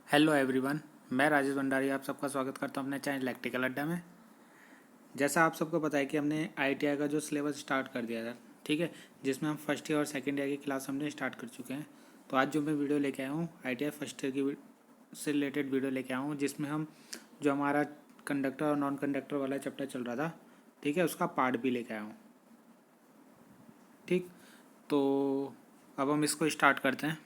Hello everyone. मैं राजेश भंडारी आप सबका स्वागत करता हूं अपने चैनल इलेक्ट्रिकल अड्डा में। जैसा आप सबको पता है कि हमने आईटीआई का जो सिलेबस स्टार्ट कर दिया था, ठीक है, जिसमें हम फर्स्ट ईयर और सेकंड ईयर की क्लास हमने स्टार्ट कर चुके हैं। तो आज जो मैं वीडियो लेके आया हूँ आईटीआई फर्स्ट ईयर की से रिलेटेड वीडियो लेके आया हूँ, जिसमें हम जो हमारा कंडक्टर और नॉन कंडक्टर वाला चैप्टर चल रहा था, ठीक है, उसका पार्ट भी लेके आया हूँ। ठीक, तो अब हम इसको स्टार्ट करते हैं।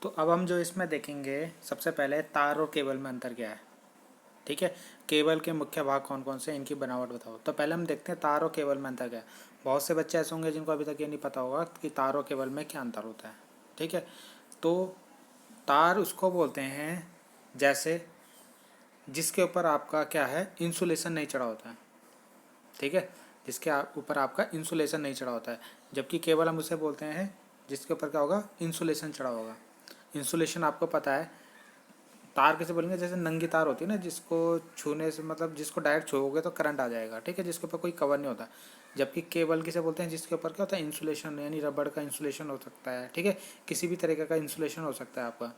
तो अब हम जो इसमें देखेंगे, सबसे पहले तार और केबल में अंतर क्या है। ठीक है, केबल के मुख्य भाग कौन कौन से, इनकी बनावट बताओ। तो पहले हम देखते हैं तार और केबल में अंतर क्या है। बहुत से बच्चे ऐसे होंगे जिनको अभी तक ये नहीं पता होगा कि तार और केबल में क्या अंतर होता है। ठीक है, तो तार उसको बोलते हैं जैसे जिसके ऊपर आपका क्या है, इंसुलेशन नहीं चढ़ा होता है। ठीक है, जिसके ऊपर आपका इंसुलेशन नहीं चढ़ा होता है। जबकि केबल हम उसे बोलते हैं जिसके ऊपर क्या होगा, इंसुलेशन चढ़ा होगा। इंसुलेशन आपको पता है, तार कैसे बोलेंगे, जैसे नंगी तार होती है ना, जिसको छूने से मतलब जिसको डायरेक्ट छूओगे तो करंट आ जाएगा। ठीक है, जिसके ऊपर कोई कवर नहीं होता। जबकि केबल किसे बोलते हैं, जिसके ऊपर क्या होता है, इंसुलेशन, यानी रबड़ का इंसुलेशन हो सकता है। ठीक है, किसी भी तरीके का इंसुलेशन हो सकता है आपका,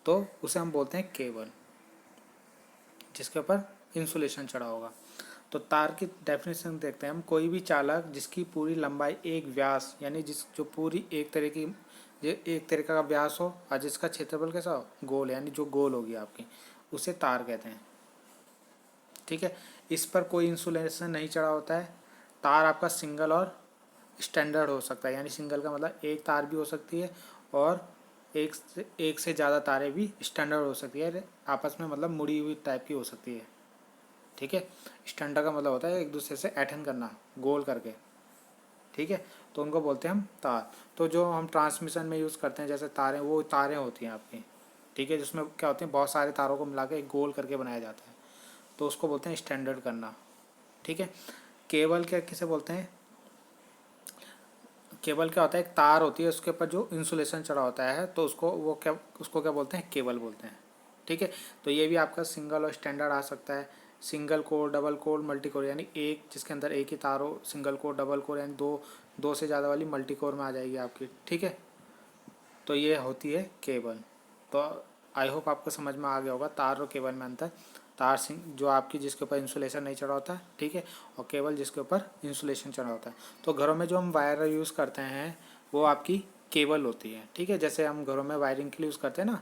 तो उसे हम बोलते हैं केबल, जिसके ऊपर इंसुलेशन चढ़ा होगा। तो तार की डेफिनेशन देखते हैं हम। कोई भी चालक जिसकी पूरी लंबाई एक व्यास, यानी जिस जो पूरी एक तरह की एक तरीका का व्यास हो और जिसका क्षेत्रफल कैसा हो, गोल, यानी जो गोल होगी आपकी, उसे तार कहते हैं। ठीक है, इस पर कोई इंसुलेशन नहीं चढ़ा होता है। तार आपका सिंगल और स्टैंडर्ड हो सकता है, यानी सिंगल का मतलब एक तार भी हो सकती है और एक से ज़्यादा तारें भी स्टैंडर्ड हो सकती है, आपस में मतलब मुड़ी हुई टाइप की हो सकती है। ठीक है, स्टैंडर्ड का मतलब होता है एक दूसरे से अटेंड करना, गोल करके। ठीक है, तो उनको बोलते हैं हम तार। तो जो हम ट्रांसमिशन में यूज़ करते हैं जैसे तारें, वो तारें होती हैं आपकी। ठीक है, जिसमें क्या होते हैं, बहुत सारे तारों को मिला के एक गोल करके बनाया जाता है, तो उसको बोलते हैं स्टैंडर्ड करना। ठीक है, केबल क्या किसे बोलते हैं, केबल क्या होता है, एक तार होती है उसके ऊपर जो इंसुलेशन चढ़ा होता है, तो उसको क्या बोलते हैं, केबल बोलते हैं। ठीक है, तो ये भी आपका सिंगल और स्टैंडर्ड आ सकता है। Single core, double core, multi core, यानी एक जिसके अंदर एक ही तार हो, सिंगल कोर, डबल कोर, यानी दो दो से ज़्यादा वाली मल्टी कोर में आ जाएगी आपकी। ठीक है, तो ये होती है केबल। तो आई होप आपको समझ में आ गया होगा तार और केबल में अंतर। तार सिंग जो आपकी जिसके ऊपर इंसुलेशन नहीं चढ़ा होता है, ठीक है, और केबल जिसके ऊपर इंसुलेशन चढ़ा होता है। तो घरों में जो हम वायर यूज़ करते हैं वो आपकी केबल होती है। ठीक है, जैसे हम घरों में वायरिंग के लिए यूज़ करते हैं ना,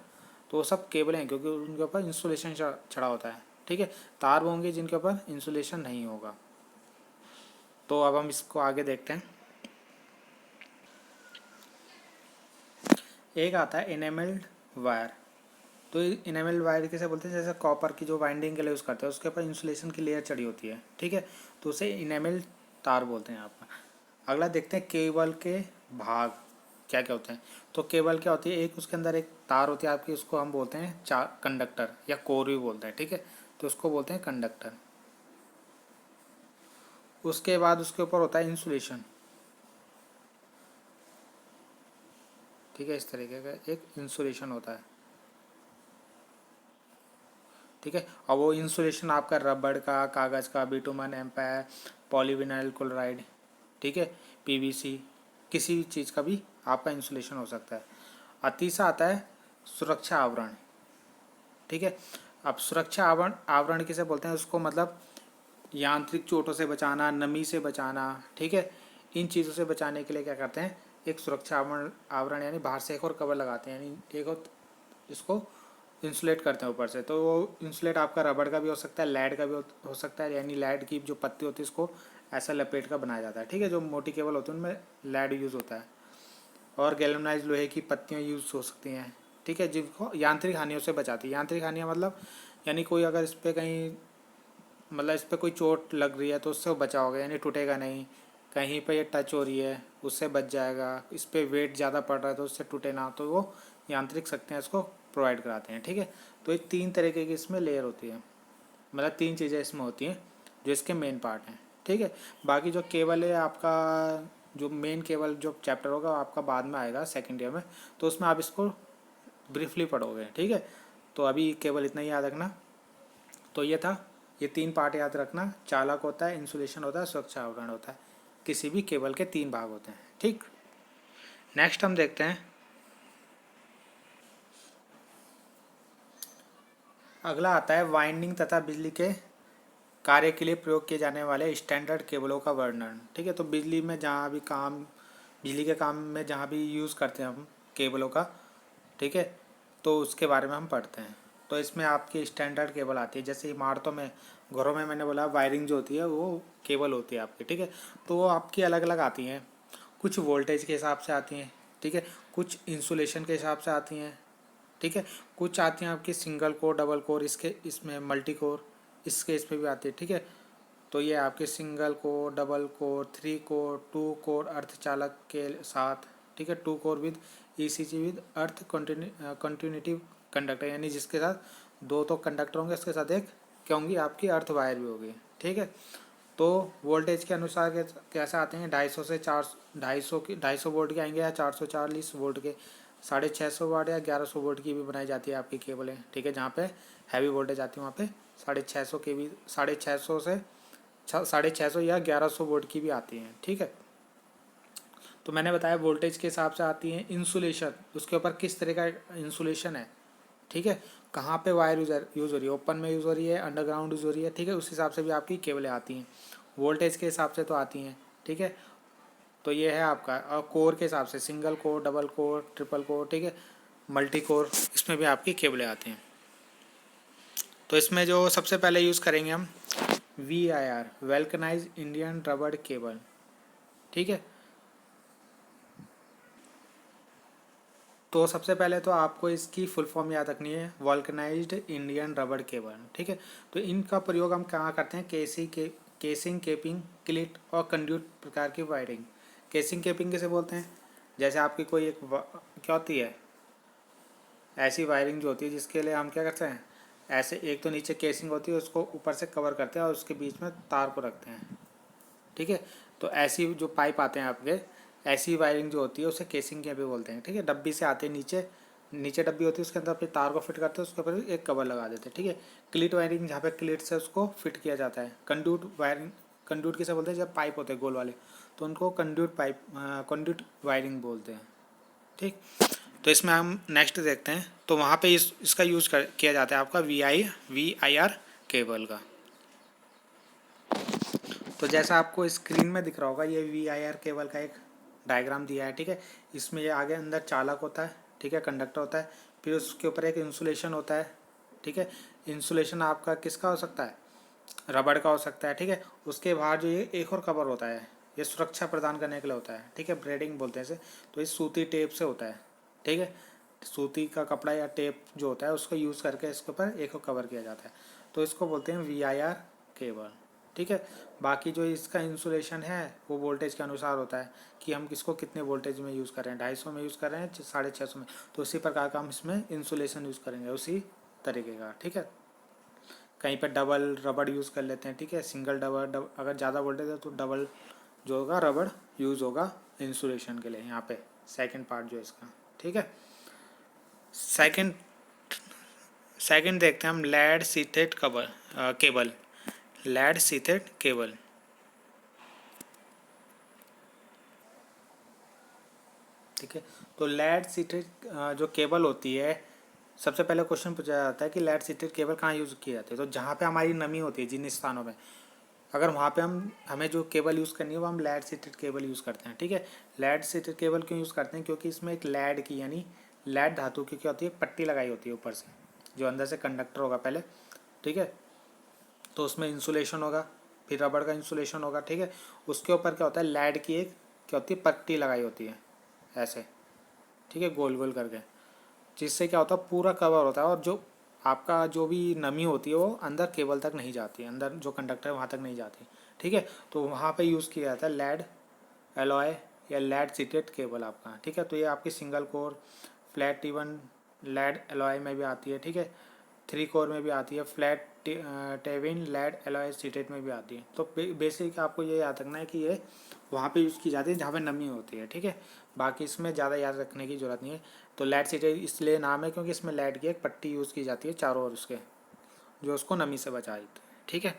तो वो सब केबल हैं, क्योंकि उनके ऊपर इंसुलेशन चढ़ा होता है। ठीक है, तार वो होंगे जिनके ऊपर इंसुलेशन नहीं होगा। तो अब हम इसको आगे देखते हैं। एक आता है इनेमल्ड वायर। तो इनेमल वायर किसे बोलते हैं, जैसे कॉपर की जो वाइंडिंग के लिए यूज़ करते हैं उसके ऊपर इंसुलेशन की लेयर चढ़ी होती है। ठीक है, तो उसे इनेमल तार बोलते हैं आप। अगला देखते हैं केबल के भाग क्या क्या होते हैं। तो केबल क्या होती है, एक उसके अंदर एक तार होती है आपकी, उसको हम बोलते हैं कंडक्टर या कोर भी बोलते हैं। ठीक है, तो उसको बोलते हैं कंडक्टर। उसके बाद उसके ऊपर होता है इंसुलेशन। ठीक है, इस तरीके का एक इंसुलेशन होता है। ठीक है, और वो इंसुलेशन आपका रबड़ का, कागज़ का, बिटुमन, एम्पायर, पॉलीविनाइल क्लोराइड, ठीक है, पीवीसी, किसी भी चीज़ का भी आपका इंसुलेशन हो सकता है। और तीसरा आता है सुरक्षा आवरण। ठीक है, अब सुरक्षा आवरण आवरण किसे बोलते हैं, उसको मतलब यांत्रिक चोटों से बचाना, नमी से बचाना। ठीक है, इन चीज़ों से बचाने के लिए क्या करते हैं, एक सुरक्षा आवरण आवरण यानी बाहर से एक और कवर लगाते हैं, यानी एक और इसको इंसुलेट करते हैं ऊपर से। तो वो इंसुलेट आपका रबड़ का भी हो सकता है, लैड का भी हो सकता है, यानी लैड की जो पत्ती होती है इसको ऐसा लपेट का बनाया जाता है। ठीक है, जो मोटी केबल होती है उनमें लैड यूज़ होता है। और गैल्वेनाइज लोहे की पत्तियाँ यूज़ हो सकती हैं। ठीक है, जिनको यांत्रिक हानियों से बचाती है। यांत्रिक हानियाँ मतलब यानी कोई अगर इस पर कहीं मतलब इस पर कोई चोट लग रही है तो उससे वो बचा होगा, यानी टूटेगा नहीं। कहीं पर ये टच हो रही है उससे बच जाएगा। इस पर वेट ज़्यादा पड़ रहा है तो उससे टूटे ना, तो वो यांत्रिक शक्तियाँ इसको प्रोवाइड कराते हैं। ठीक है, तो ये तीन तरीके की इसमें लेयर होती है, मतलब तीन चीज़ें इसमें होती हैं जो इसके मेन पार्ट हैं। ठीक है, बाकी जो केबल है आपका, जो मेन केबल जो चैप्टर होगा वो आपका बाद में आएगा सेकेंड ईयर में, तो उसमें आप इसको ब्रीफली पढ़ोगे। ठीक है, तो अभी केवल इतना ही याद रखना। तो ये था, ये तीन पार्ट याद रखना, चालक होता है, इंसुलेशन होता है, सुरक्षा आवरण होता है। किसी भी केबल के तीन भाग होते हैं। ठीक, नेक्स्ट हम देखते हैं, अगला आता है वाइंडिंग तथा बिजली के कार्य के लिए प्रयोग किए जाने वाले स्टैंडर्ड केबलों का वर्णन। ठीक है, तो बिजली में जहाँ भी काम, बिजली के काम में जहाँ भी यूज़ करते हैं हम केबलों का, ठीक है, तो उसके बारे में हम पढ़ते हैं। तो इसमें आपकी स्टैंडर्ड केबल आती है, जैसे इमारतों में, घरों में मैंने बोला वायरिंग जो होती है वो केबल होती है आपकी। ठीक है, तो वो आपकी अलग अलग आती हैं, कुछ वोल्टेज के हिसाब से आती हैं, ठीक है, कुछ इंसुलेशन के हिसाब से आती हैं, ठीक है, कुछ आती हैं आपकी सिंगल कोर, डबल कोर, इसके इसमें मल्टी कोर, इसके इसमें भी आती है। ठीक है, तो ये आपके single core, double core, 3 core, 2 core अर्धचालक के साथ, ठीक है, 2 core with ECG with earth continuity conductor, यानी जिसके साथ दो तो कंडक्टर होंगे, इसके साथ एक क्या होंगी आपकी अर्थ वायर भी होगी। ठीक है, तो वोल्टेज के अनुसार कैसे आते हैं, 250 से 250 वोल्ट के आएंगे, या 440 वोल्ट के, 650 वाट या 1100 वोल्ट की भी बनाई जाती है आपकी केबलें। ठीक है, जहाँ पे हैवी वोल्टेज आती है वहाँ पे 650 के भी, 650 से 650 या 1100 वोल्ट की भी आती हैं। ठीक है, तो मैंने बताया वोल्टेज के हिसाब से आती हैं। इंसुलेशन, उसके ऊपर किस तरह का इंसुलेशन है, ठीक है, कहाँ पे वायर यूज़ हो रही है, ओपन में यूज़ हो रही है, अंडरग्राउंड यूज़ हो रही है, ठीक है, उस हिसाब से भी आपकी केबलें आती हैं। वोल्टेज के हिसाब से तो आती हैं। ठीक है, तो ये है आपका, और कोर के हिसाब से single core, double core, triple core, ठीक है, मल्टी कोर, इसमें भी आपकी केबलें आती हैं। तो इसमें जो सबसे पहले यूज़ करेंगे हम VIR, वेल्कनाइज इंडियन रबड़ केबल। ठीक है, तो सबसे पहले तो आपको इसकी फुल फॉर्म याद रखनी है, वल्कनाइज्ड इंडियन रबड़ केबल। ठीक है, तो इनका प्रयोग हम कहाँ करते हैं, केसिंग, केपिंग, क्लिट और कंड्यूट प्रकार की वायरिंग। केसिंग केपिंग किसे बोलते हैं, जैसे आपकी कोई एक क्या होती है, ऐसी वायरिंग जो होती है जिसके लिए हम क्या करते हैं, ऐसे एक तो नीचे केसिंग होती है, उसको ऊपर से कवर करते हैं और उसके बीच में तार को रखते हैं। ठीक है, तो ऐसी जो पाइप आते हैं आपके, ऐसी वायरिंग जो होती है उसे केसिंग के भी बोलते हैं। ठीक है, डब्बी से आते हैं, नीचे नीचे डब्बी होती है, उसके अंदर अपने तार को फिट करते हैं, उसके ऊपर एक कवर लगा देते हैं। ठीक है, क्लीट वायरिंग, जहाँ पे क्लीट से उसको फिट किया जाता है। कंड्यूट वायरिंग, कंड्यूट किसे बोलते हैं, जब पाइप होते हैं गोल वाले, तो उनको कंड्यूट वायरिंग बोलते हैं। ठीक, तो इसमें हम नेक्स्ट देखते हैं, तो वहाँ पे इसका यूज़ किया जाता है आपका VIR केबल का। तो जैसा आपको स्क्रीन में दिख रहा होगा, ये VIR केबल का एक डायग्राम दिया है। ठीक है, इसमें ये आगे अंदर चालक होता है, ठीक है, कंडक्टर होता है, फिर उसके ऊपर एक इंसुलेशन होता है। ठीक है, इंसुलेशन आपका किसका हो सकता है, रबड़ का हो सकता है। ठीक है, उसके बाहर जो ये एक और कवर होता है, ये सुरक्षा प्रदान करने के लिए होता है। ठीक है, ब्रेडिंग बोलते हैं इसे, तो इस सूती टेप से होता है। ठीक है, सूती का कपड़ा या टेप जो होता है उसको यूज़ करके इसके ऊपर एक और कवर किया जाता है, तो इसको बोलते हैं VIR केबल। ठीक है, बाकी जो इसका इंसुलेशन है वो वोल्टेज के अनुसार होता है, कि हम किसको कितने वोल्टेज में यूज़ कर रहे हैं, 250 में यूज़ कर रहे हैं, 650 में, तो उसी प्रकार का हम इसमें इंसुलेशन यूज़ करेंगे, उसी तरीके का। ठीक है, कहीं पर डबल रबड़ यूज़ कर लेते हैं। ठीक है, सिंगल अगर ज़्यादा वोल्टेज है तो डबल जो होगा रबड़ यूज़ होगा इंसुलेशन के लिए, यहाँ पे सेकंड पार्ट जो इसका। ठीक है, सेकंड सेकंड देखते हैं हम lead sheathed cable, lead sheathed cable. ठीक है, तो लैड सीथेड जो केबल होती है, सबसे पहले क्वेश्चन पूछा जाता है कि लैड सीथेड केबल कहाँ यूज़ की जाती है, तो जहाँ पे हमारी नमी होती है जिन स्थानों में, अगर वहाँ पे हमें जो केबल यूज़ करनी है वो हम लैड सीटेड केबल यूज़ करते हैं। ठीक है, लैड सीटेड केबल क्यों यूज़ करते हैं, क्योंकि इसमें एक लैड की, यानी लैड धातु की क्या होती है, पट्टी लगाई होती है ऊपर से, जो अंदर से कंडक्टर होगा पहले। ठीक है, तो उसमें इंसुलेशन होगा, फिर रबड़ का इंसुलेशन होगा। ठीक है, उसके ऊपर क्या होता है, लैड की एक क्या होती है, पट्टी लगाई होती है ऐसे। ठीक है, गोल गोल करके, जिससे क्या होता है पूरा कवर होता है, और जो आपका जो भी नमी होती है वो अंदर केबल तक नहीं जाती है, अंदर जो कंडक्टर है वहाँ तक नहीं जाती। ठीक है, तो वहाँ पे यूज़ किया जाता है लैड एलॉय या लैड सीटेड केबल आपका। ठीक है, तो ये आपकी सिंगल कोर, फ्लैट टी1 लैड एलॉय में भी आती है। ठीक है, 3 कोर में भी आती है, flat twin lead alloy sheathed में भी आती है। तो बेसिक आपको ये याद रखना है कि ये वहाँ पे यूज़ की जाती है जहाँ पे नमी होती है। ठीक है, बाकी इसमें ज़्यादा याद रखने की ज़रूरत नहीं है। तो लैड सीटेड इसलिए नाम है क्योंकि इसमें लैड की एक पट्टी यूज़ की जाती है चारों ओर उसके, जो उसको नमी से बचा देती है। ठीक है,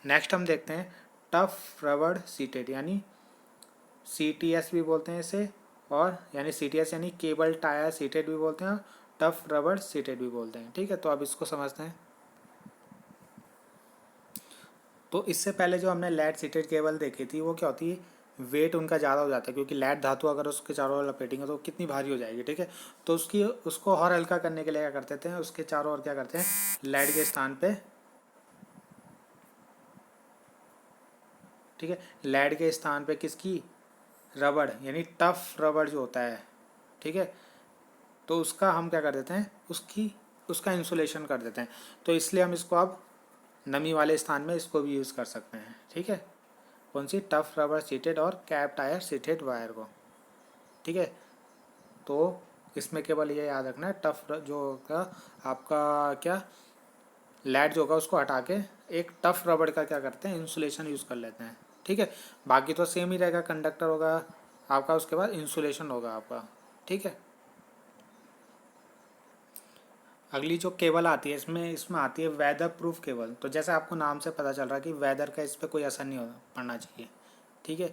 नेक्स्ट हम देखते हैं टफ रबड़ सीटेड, यानी CTS भी बोलते हैं इसे, और यानी CTS यानी केबल टायर सीटेड भी बोलते हैं, टफ रबड़ सीटेड भी बोलते हैं। ठीक है, तो अब इसको समझते हैं। तो इससे पहले जो हमने लैड सीटेड केबल देखी थी वो क्या होती है, वेट उनका ज़्यादा हो जाता है, क्योंकि लैड धातु अगर उसके चारों ओर लपेटेंगे तो कितनी भारी हो जाएगी। ठीक है, तो उसको और हल्का करने के लिए क्या करते थे, उसके चारों ओर क्या करते हैं, लैड के स्थान पे, ठीक है, लैड के स्थान पे किसकी, रबड़ यानी टफ रबड़ जो होता है, ठीक है, तो उसका हम क्या कर देते हैं, उसका इंसुलेशन कर देते हैं। तो इसलिए हम इसको अब नमी वाले स्थान में इसको भी यूज़ कर सकते हैं। ठीक है, कौन सी, टफ रबर सीटेड और कैप टायर सीटेड वायर को। ठीक है, तो इसमें केवल ये याद रखना है, टफ जो होगा आपका क्या, लैड जो होगा उसको हटा के एक टफ रबड़ का क्या करते हैं, इंसुलेशन यूज़ कर लेते हैं। ठीक है, बाकी तो सेम ही रहेगा, कंडक्टर होगा आपका, उसके बाद इंसुलेशन होगा आपका। ठीक है, अगली जो केबल आती है इसमें इसमें आती है वेदर प्रूफ केबल। तो जैसे आपको नाम से पता चल रहा है कि वेदर का इस पर कोई असर नहीं होना पड़ना चाहिए। ठीक है,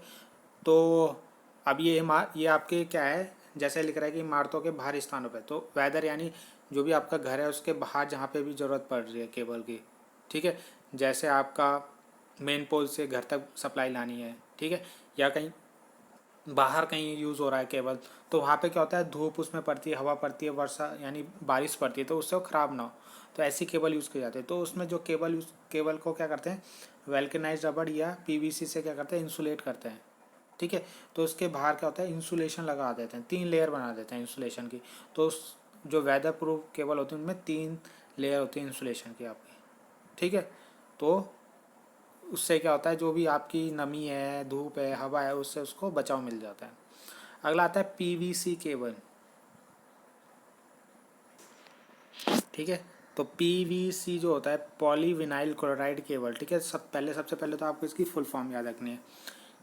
तो अब ये आपके क्या है, जैसे लिख रहा है कि इमारतों के बाहरी स्थानों पे, तो वेदर यानी जो भी आपका घर है उसके बाहर जहाँ पे भी ज़रूरत पड़ रही है केबल की। ठीक है, जैसे आपका मेन पोल से घर तक सप्लाई लानी है, ठीक है, या कहीं बाहर कहीं यूज़ हो रहा है केबल, तो वहाँ पे क्या होता है, धूप उसमें पड़ती है, हवा पड़ती है, वर्षा यानी बारिश पड़ती है, तो उससे वो ख़राब ना हो, तो ऐसी केबल यूज़ की जाती है। तो उसमें जो केबल को क्या करते हैं, वेल्केनाइज रबड़ या PVC से क्या करते हैं, इंसुलेट करते हैं। ठीक है, तो उसके बाहर क्या होता है, इंसुलेशन लगा देते हैं, 3 लेयर बना देते हैं इंसुलेशन की। तो उस जो वेदर प्रूफ केबल होती है उनमें 3 लेयर होती है इंसुलेशन की आपकी। ठीक है, तो उससे क्या होता है, जो भी आपकी नमी है, धूप है, हवा है, उससे उसको बचाव मिल जाता है। अगला आता है PVC केबल। ठीक है, तो PVC जो होता है पॉलीविनाइल क्लोराइड केबल। ठीक है, सबसे पहले तो आपको इसकी फुल फॉर्म याद रखनी है।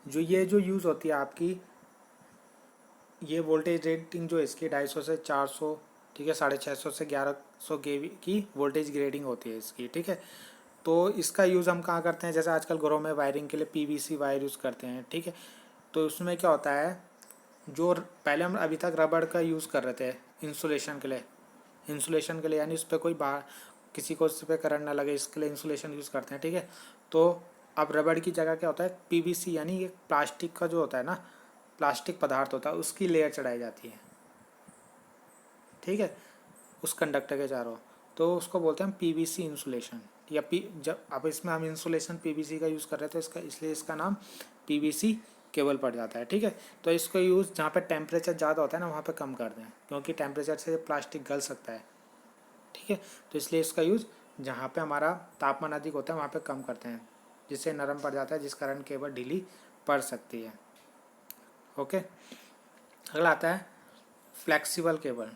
जो यूज़ होती है आपकी, ये वोल्टेज रेटिंग जो इसकी 250 से 400, ठीक है, 650 से 1100 kV की वोल्टेज ग्रेडिंग होती है इसकी। ठीक है, तो इसका यूज़ हम कहाँ करते हैं, जैसे आजकल घरों में वायरिंग के लिए PVC वायर यूज़ करते हैं। ठीक है, तो उसमें क्या होता है, जो पहले हम अभी तक रबड़ का यूज़ कर रहे थे इंसुलेशन के लिए यानी उस पर कोई बाहर किसी को उस पर करंट ना लगे, इसके लिए इंसुलेशन यूज़ करते हैं। ठीक है, तो अब रबड़ की जगह क्या होता है, PVC यानी ये प्लास्टिक का जो होता है ना, प्लास्टिक पदार्थ होता है, उसकी लेयर चढ़ाई जाती है। ठीक है, उस कंडक्टर के चारों, तो उसको बोलते हैं PVC इंसुलेशन, या जब अब इसमें हम इंसुलेशन PVC का यूज़ कर रहे हैं तो इसलिए इसका नाम PVC केबल पड़ जाता है। ठीक है, तो इसको यूज़ जहाँ पे टेम्परेचर ज़्यादा होता है ना वहाँ पे कम कर दें, क्योंकि टेम्परेचर से प्लास्टिक गल सकता है। ठीक है, तो इसलिए इसका यूज़ जहाँ पे हमारा तापमान अधिक होता है वहाँ पे कम करते हैं, जिससे नरम पड़ जाता है, जिस कारण केबल ढीली पड़ सकती है। ओके, अगला आता है फ्लेक्सिबल केबल।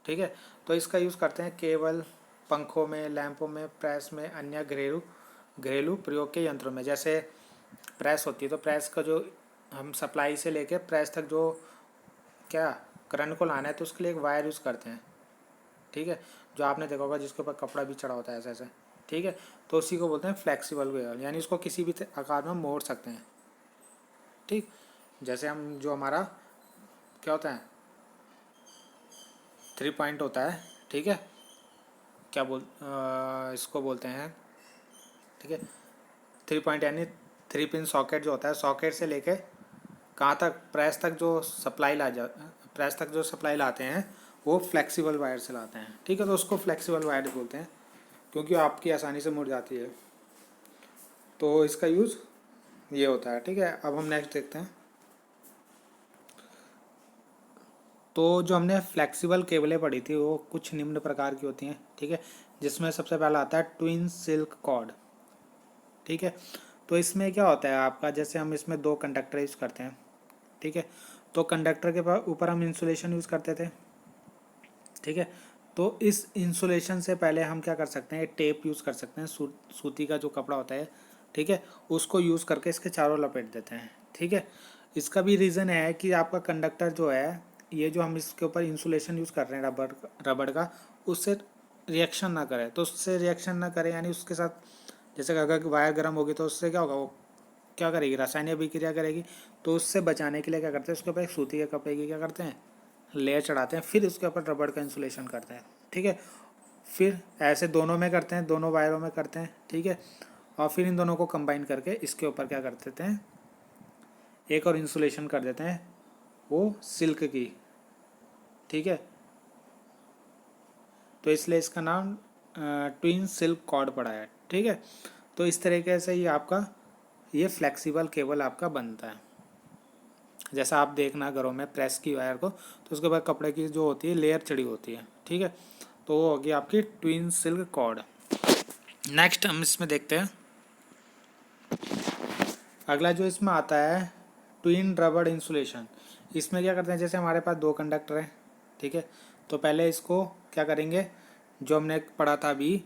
ठीक है, तो इसका यूज़ करते हैं केवल पंखों में, लैंपों में, प्रेस में, अन्य घरेलू घरेलू प्रयोग के यंत्रों में। जैसे प्रेस होती है, तो प्रेस का जो हम सप्लाई से लेके प्रेस तक जो क्या करंट को लाना है, तो उसके लिए एक वायर यूज़ करते हैं। ठीक है, जो आपने देखा होगा जिसके ऊपर कपड़ा भी चढ़ा होता है ऐसे ऐसे। ठीक है, तो उसी को बोलते हैं फ्लेक्सिबल केबल, यानी इसको किसी भी आकार में मोड़ सकते हैं। ठीक, जैसे हम जो हमारा क्या होता है, 3 पॉइंट होता है। ठीक है, इसको बोलते हैं, ठीक है, 3 पॉइंट यानी 3 पिन सॉकेट जो होता है, सॉकेट से लेके कहाँ तक, प्रेस तक जो सप्लाई लाते हैं वो फ्लेक्सिबल वायर से लाते हैं। ठीक है, तो उसको फ्लेक्सिबल वायर बोलते हैं, क्योंकि आपकी आसानी से मुड़ जाती है, तो इसका यूज़ ये होता है। ठीक है, अब हम नेक्स्ट देखते हैं। तो जो हमने फ्लेक्सिबल केबलें पढ़ी थी वो कुछ निम्न प्रकार की होती हैं। ठीक है, जिसमें सबसे पहला आता है ट्विन सिल्क कॉर्ड। ठीक है, तो इसमें क्या होता है आपका, जैसे हम इसमें 2 कंडक्टर यूज़ करते हैं। ठीक है, तो कंडक्टर के ऊपर हम इंसुलेशन यूज़ करते थे। ठीक है, तो इस इंसुलेशन से पहले हम क्या कर सकते हैं, टेप यूज़ कर सकते हैं, सूती का जो कपड़ा होता है। ठीक है, उसको यूज़ करके इसके चारों लपेट देते हैं। ठीक है, इसका भी रीज़न है कि आपका कंडक्टर जो है, ये जो हम इसके ऊपर इंसुलेशन यूज़ कर रहे हैं रबड़ का, उससे रिएक्शन ना करे, तो उससे रिएक्शन ना करे यानी उसके साथ, जैसे अगर वायर गर्म होगी तो उससे क्या होगा, वो क्या करेगी, रासायनिक अभिक्रिया करेगी। तो उससे बचाने के लिए क्या करते हैं, उसके ऊपर एक सूती के कपड़े की क्या करते हैं, लेयर चढ़ाते हैं, फिर उसके ऊपर रबड़ का इंसुलेशन करते हैं। ठीक है, फिर ऐसे दोनों में करते हैं, दोनों वायरों में करते हैं। ठीक है, और फिर इन दोनों को कंबाइन करके इसके ऊपर क्या कर देते हैं, एक और इंसुलेशन कर देते हैं, वो सिल्क की। ठीक है, तो इसलिए इसका नाम ट्विन सिल्क कॉर्ड पड़ा है। ठीक है, तो इस तरीके से ये आपका ये फ्लेक्सिबल केबल आपका बनता है। जैसा आप देखना घरों में प्रेस की वायर को, तो उसके बाद कपड़े की जो होती है लेयर चढ़ी होती है। ठीक है, तो वो होगी आपकी ट्विन सिल्क कॉर्ड। नेक्स्ट हम इसमें देखते हैं, अगला जो इसमें आता है ट्विन रबड़ इंसुलेशन। इसमें क्या करते हैं, जैसे हमारे पास दो कंडक्टर हैं। ठीक है, तो पहले इसको क्या करेंगे, जो हमने पढ़ा था अभी,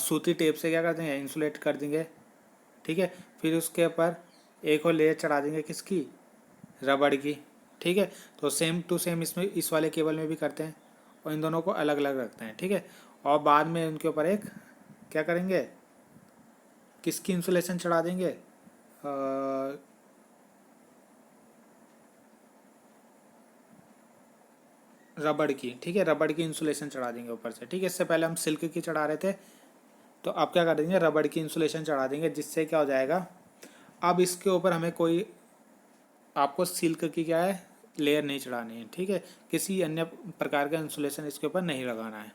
सूती टेप से क्या करते हैं, इंसुलेट कर देंगे। ठीक है, फिर उसके ऊपर एक और लेयर चढ़ा देंगे, किसकी, रबड़ की। ठीक है, तो सेम टू सेम इसमें इस वाले केबल में भी करते हैं, और इन दोनों को अलग अलग रखते हैं। ठीक है, और बाद में उनके ऊपर एक क्या करेंगे, किसकी इंसुलेशन चढ़ा देंगे, रबड़ की। ठीक है, रबड़ की इंसुलेशन चढ़ा देंगे ऊपर से। ठीक है, इससे पहले हम सिल्क की चढ़ा रहे थे, तो अब क्या कर देंगे, रबड़ की इंसुलेशन चढ़ा देंगे, जिससे क्या हो जाएगा, अब इसके ऊपर हमें कोई, आपको सिल्क की क्या है, लेयर नहीं चढ़ानी है। ठीक है, किसी अन्य प्रकार का इंसुलेशन इसके ऊपर नहीं लगाना है।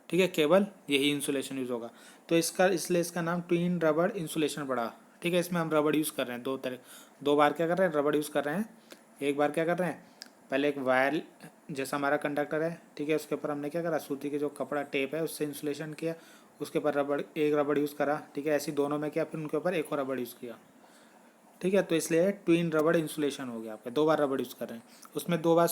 ठीक है, केवल यही इंसुलेशन यूज़ होगा। तो इसका इसलिए इसका नाम ट्विन रबड़ इंसुलेशन पड़ा। ठीक है, इसमें हम रबड़ यूज़ कर रहे हैं दो बार क्या कर रहे हैं, रबड़ यूज़ कर रहे हैं। एक बार क्या कर रहे हैं, पहले एक वायर जैसा हमारा कंडक्टर है। ठीक है, उसके ऊपर हमने क्या करा, सूती के जो कपड़ा टेप है उससे इंसुलेशन किया, उसके ऊपर रबड़, एक रबड़ यूज़ करा। ठीक है, ऐसी दोनों में किया, फिर उनके ऊपर एक और रबड़ यूज़ किया। ठीक है, तो इसलिए ट्विन रबड़ इंसुलेशन हो गया आपका, दो बार रबड़ यूज़ कर रहे हैं। उसमें दो बार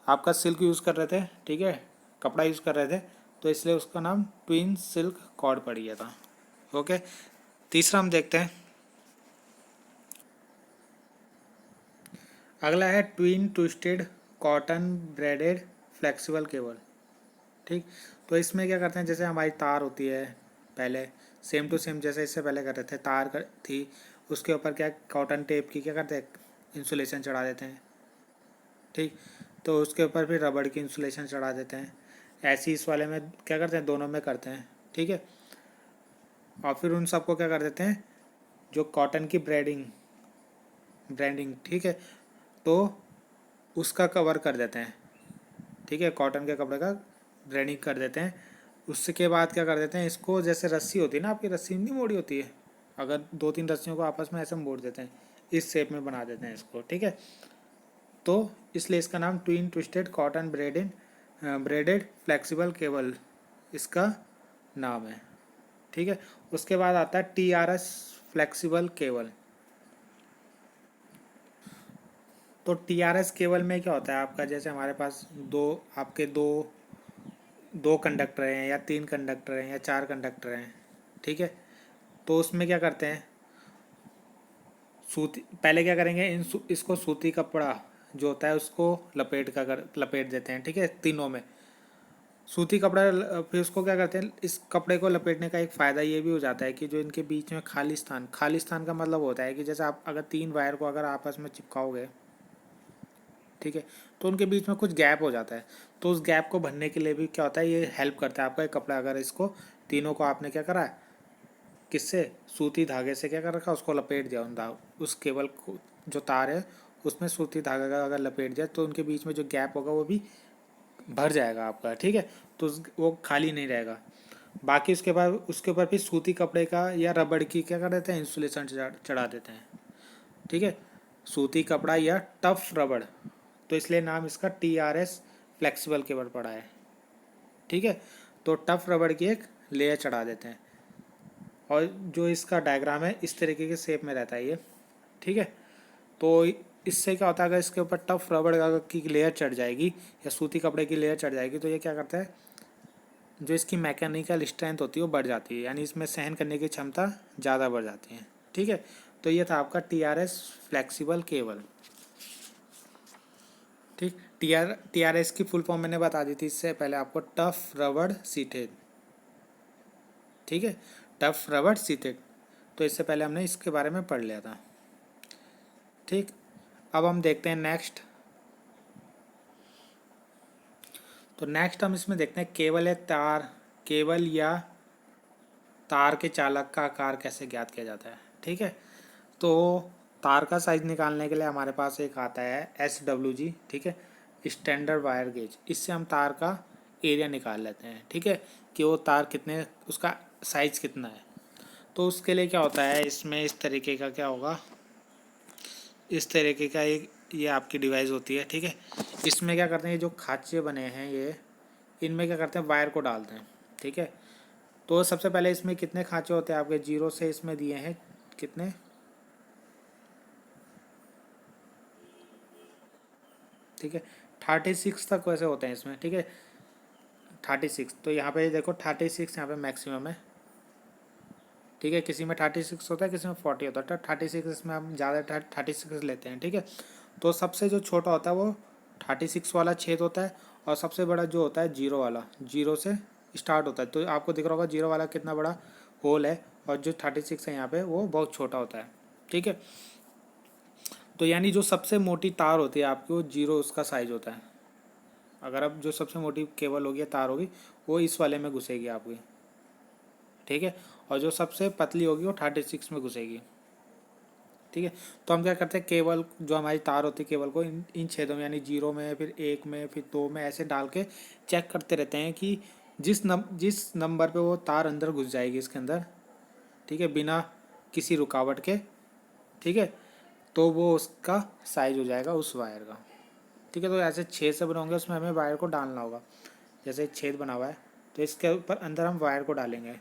आपका सिल्क यूज़ कर रहे थे। ठीक है, कपड़ा यूज़ कर रहे थे, तो इसलिए उसका नाम ट्विन सिल्क कॉर्ड पड़ गया था। ओके, तीसरा हम देखते हैं, अगला है twin twisted cotton braided flexible cable. ठीक, तो इसमें क्या करते हैं, जैसे हमारी तार होती है, पहले सेम टू सेम जैसे इससे पहले कर रहे थे, थी, उसके ऊपर क्या कॉटन टेप की क्या करते हैं, इंसुलेशन चढ़ा देते हैं। ठीक, तो उसके ऊपर फिर रबड़ की इंसुलेशन चढ़ा देते हैं। ऐसे इस वाले में क्या करते हैं, दोनों में करते हैं। ठीक है, और फिर उन सबको क्या कर देते हैं, जो कॉटन की ब्रांडिंग। ठीक है, तो उसका कवर कर देते हैं। ठीक है, कॉटन के कपड़े का ब्रांडिंग कर देते हैं। उसके बाद क्या कर देते हैं, इसको जैसे रस्सी होती है ना, आपकी रस्सी नहीं मोड़ी होती है, अगर दो तीन रस्सियों को आपस में ऐसे मोड़ देते हैं, इस शेप में बना देते हैं इसको। ठीक है, तो इसलिए इसका नाम twin twisted cotton braided flexible cable इसका नाम है। ठीक है, उसके बाद आता है TRS फ्लेक्सिबल केबल। तो TRS केबल में क्या होता है आपका, जैसे हमारे पास दो दो कंडक्टर हैं, या तीन कंडक्टर हैं, या चार कंडक्टर हैं। ठीक है, तो उसमें क्या करते हैं, सूती पहले क्या करेंगे, इसको सूती कपड़ा जो होता है उसको लपेट देते हैं। ठीक है, तीनों में सूती कपड़ा फिर उसको क्या करते हैं, इस कपड़े को लपेटने का एक फ़ायदा ये भी हो जाता है कि जो इनके बीच में खाली स्थान का मतलब होता है कि जैसे आप अगर तीन वायर को अगर आपस में चिपकाओगे, ठीक है, तो उनके बीच में कुछ गैप हो जाता है। तो उस गैप को भरने के लिए भी क्या होता है, ये हेल्प करता है आपका एक कपड़ा, अगर इसको तीनों को आपने क्या करा, किससे, सूती धागे से क्या कर रखा, उसको लपेट दिया, उस केबल को जो तार है उसमें सूती धागा का अगर लपेट दिया, तो उनके बीच में जो गैप होगा वो भी भर जाएगा आपका। ठीक है, तो वो खाली नहीं रहेगा। बाकी उसके बाद उसके ऊपर फिर सूती कपड़े का या रबड़ की क्या कर देते हैं, इंसुलेशन चढ़ा देते हैं। ठीक है, सूती कपड़ा या टफ रबड़, तो इसलिए नाम इसका TRS फ्लेक्सिबल केबल पड़ा है। ठीक है, तो टफ रबड़ की एक लेयर चढ़ा देते हैं, और जो इसका डायग्राम है इस तरीके के शेप में रहता है ये। ठीक है, तो इससे क्या होता है, अगर इसके ऊपर टफ रबड़ की लेयर चढ़ जाएगी या सूती कपड़े की लेयर चढ़ जाएगी, तो ये क्या करता है, जो इसकी मैकेनिकल स्ट्रेंथ होती है वो बढ़ जाती है, यानी इसमें सहन करने की क्षमता ज़्यादा बढ़ जाती है। ठीक है, तो ये था आपका TRS फ्लेक्सिबल केबल। ठीक, TRS की फुल फॉर्म मैंने बता दी थी इससे पहले आपको, टफ रबड़ सीटेड। ठीक है, टफ रबड़ सीटेड, तो इससे पहले हमने इसके बारे में पढ़ लिया था। ठीक, अब हम देखते हैं नेक्स्ट। तो नेक्स्ट हम इसमें देखते हैं केबल या तार, केबल या तार के चालक का आकार कैसे ज्ञात किया जाता है। ठीक है, तो तार का साइज निकालने के लिए हमारे पास एक आता है SWG, ठीक है, स्टैंडर्ड वायर गेज। इससे हम तार का एरिया निकाल लेते हैं, ठीक है, कि वो तार कितने, उसका साइज कितना है। तो उसके लिए क्या होता है, इसमें इस तरीके का क्या होगा, इस तरीके का एक ये आपकी डिवाइस होती है। ठीक है, इसमें क्या करते हैं, ये जो खाँचे बने हैं ये, इनमें क्या करते हैं, वायर को डालते हैं। ठीक है, तो सबसे पहले इसमें कितने खाँचे होते हैं आपके, 0 से इसमें दिए हैं कितने, ठीक है, 36 तक वैसे होते हैं इसमें। ठीक है, 36, तो यहाँ पे देखो 36 यहाँ पे मैक्सिमम है। ठीक है, किसी में 36 होता है, किसी में 40 होता है, तो 36 इसमें हम ज़्यादा 36 लेते हैं। ठीक है, तो सबसे जो छोटा होता है वो 36 वाला छेद होता है, और सबसे बड़ा जो होता है 0 वाला, 0 से स्टार्ट होता है। तो आपको दिख रहा होगा 0 वाला कितना बड़ा होल है, और जो 36 है यहाँ पे वो बहुत छोटा होता है। ठीक है, तो यानी जो सबसे मोटी तार होती है आपकी, वो 0 उसका साइज होता है। अगर अब जो सबसे मोटी केबल होगी, तार होगी, वो इस वाले में घुसेगी आपकी। ठीक है, और जो सबसे पतली होगी वो 36 में घुसेगी। ठीक है, तो हम क्या करते हैं, केबल जो हमारी तार होती है केबल को इन छेदों में, यानी 0 में, फिर 1 में, फिर 2 में, ऐसे डाल के चेक करते रहते हैं कि जिस नंबर पे वो तार अंदर घुस जाएगी इसके अंदर, ठीक है, बिना किसी रुकावट के, ठीक है, तो वो उसका साइज हो जाएगा उस वायर का। ठीक है, तो ऐसे छेद से बनाओगे, उसमें हमें वायर को डालना होगा। जैसे छेद बना हुआ है, तो इसके ऊपर अंदर हम वायर को डालेंगे,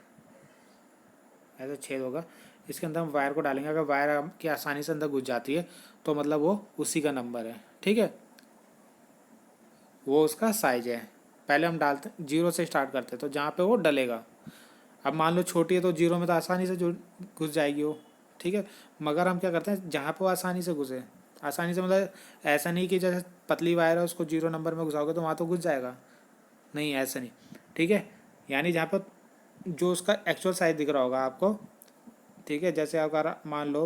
ऐसा छेद होगा, इसके अंदर हम वायर को डालेंगे। अगर वायर की आसानी से अंदर घुस जाती है तो मतलब वो उसी का नंबर है। ठीक है, वो उसका साइज है। पहले हम डालते 0 से स्टार्ट करते हैं, तो जहाँ पे वो डलेगा, अब मान लो छोटी है तो 0 में तो आसानी से जो घुस जाएगी वो। ठीक है, मगर हम क्या करते हैं, जहाँ पे वो आसानी से घुसे, आसानी से मतलब ऐसा नहीं कि जैसे पतली वायर है उसको 0 नंबर में घुसाओगे तो वहाँ तो घुस जाएगा, नहीं ऐसा नहीं। ठीक है, यानी जहाँ पर जो उसका एक्चुअल साइज दिख रहा होगा आपको, ठीक है, जैसे अगर मान लो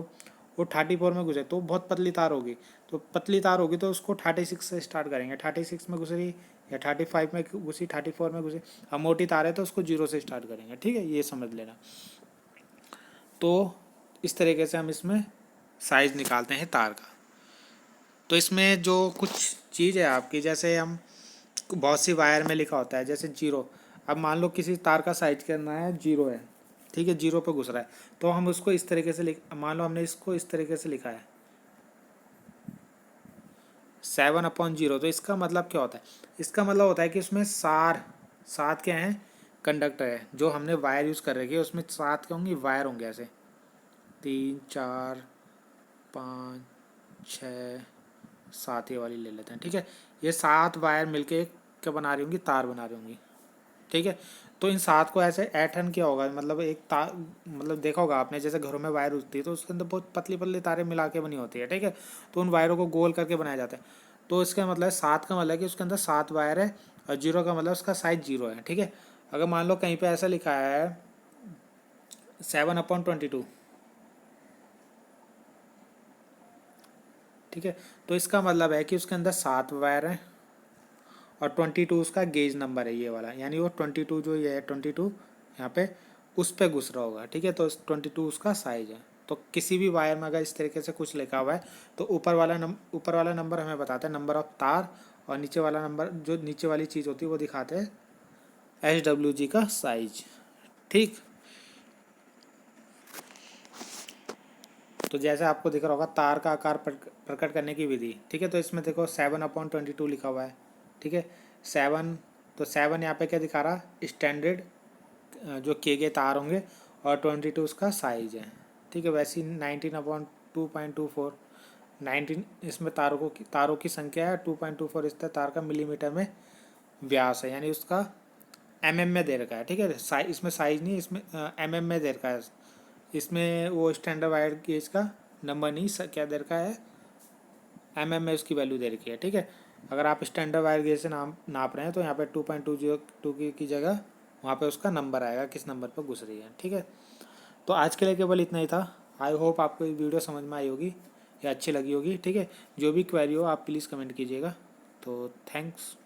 वो 34 में घुसे तो बहुत पतली तार होगी, तो पतली तार होगी तो उसको 36 से स्टार्ट करेंगे, 36 में घुस रही, या 35 में घुसी, 34 में घुसी। अब मोटी तार है तो उसको 0 से स्टार्ट करेंगे। ठीक है, ये समझ लेना। तो इस तरीके से हम इसमें साइज़ निकालते हैं तार का। तो इसमें जो कुछ चीज़ है आपकी, जैसे हम बहुत सी वायर में लिखा होता है जैसे 0। अब मान लो किसी तार का साइज करना है 0 है, ठीक है, 0 पे घुस रहा है, तो हम उसको इस तरीके से मान लो हमने इसको इस तरीके से लिखा है 7/0। तो इसका मतलब क्या होता है, इसका मतलब होता है कि उसमें 7 क्या हैं, कंडक्टर है। जो हमने वायर यूज़ कर रखी है उसमें 7 क्या होंगी, वायर होंगे, ऐसे 3 4 5 6 7 ये वाली ले लेते हैं। ठीक है, ये 7 वायर मिलके क्या बना रही होंगी, तार बना रही होंगी। ठीक है, तो इन 7 को ऐसे ऐठन किया होगा, मतलब एक तार, मतलब देखा होगा आपने जैसे घरों में वायर होती है तो उसके अंदर बहुत पतली पतली तारें मिला के बनी होती है। ठीक है, तो उन वायरों को गोल करके बनाया जाता है। तो इसका मतलब 7 का मतलब है कि उसके अंदर 7 वायर है, और 0 का मतलब उसका साइज 0 है। ठीक है, अगर मान लो कहीं पर ऐसा लिखा है 7/22, ठीक है, तो इसका मतलब है कि उसके अंदर 7 वायर हैं, और 22 उसका गेज नंबर है ये वाला, यानी वो 22 जो ये है 22 यहाँ पे उस पे घुस रहा होगा। ठीक है, तो 22 उसका साइज है। तो किसी भी वायर में अगर इस तरीके से कुछ लिखा हुआ है तो ऊपर वाला नंबर हमें बताता है नंबर ऑफ तार, और नीचे वाला नंबर, जो नीचे वाली चीज़ होती है वो दिखाते हैं SWG का साइज। ठीक, तो जैसे आपको दिख रहा होगा तार का आकार प्रकट करने की विधि। ठीक है, तो इसमें देखो 7/22 लिखा हुआ है। ठीक है, 7, तो 7 यहाँ पे क्या दिखा रहा, स्टैंडर्ड जो किए गए तार होंगे, और 22 उसका साइज है। ठीक है, वैसे ही 19/2.24, 19 इसमें तारों की संख्या है, 2.24 इस तार का मिलीमीटर में व्यास है, यानी उसका में दे रखा है। ठीक है, इसमें साइज नहीं, इसमें में दे रखा है। इसमें वो स्टैंडर्ड वायर गेज का नंबर नहीं, क्या दे रखा है, में उसकी वैल्यू दे रखी है। ठीक है, अगर आप स्टैंडर्ड वायर गेज से नाप रहे हैं तो यहाँ पे 2.20 की जगह वहाँ पे उसका नंबर आएगा, किस नंबर पर घुस रही है। ठीक है, तो आज के लिए केवल इतना ही था। आई होप आपको ये वीडियो समझ में आई होगी या अच्छी लगी होगी। ठीक है, जो भी क्वेरी हो आप प्लीज़ कमेंट कीजिएगा। तो थैंक्स।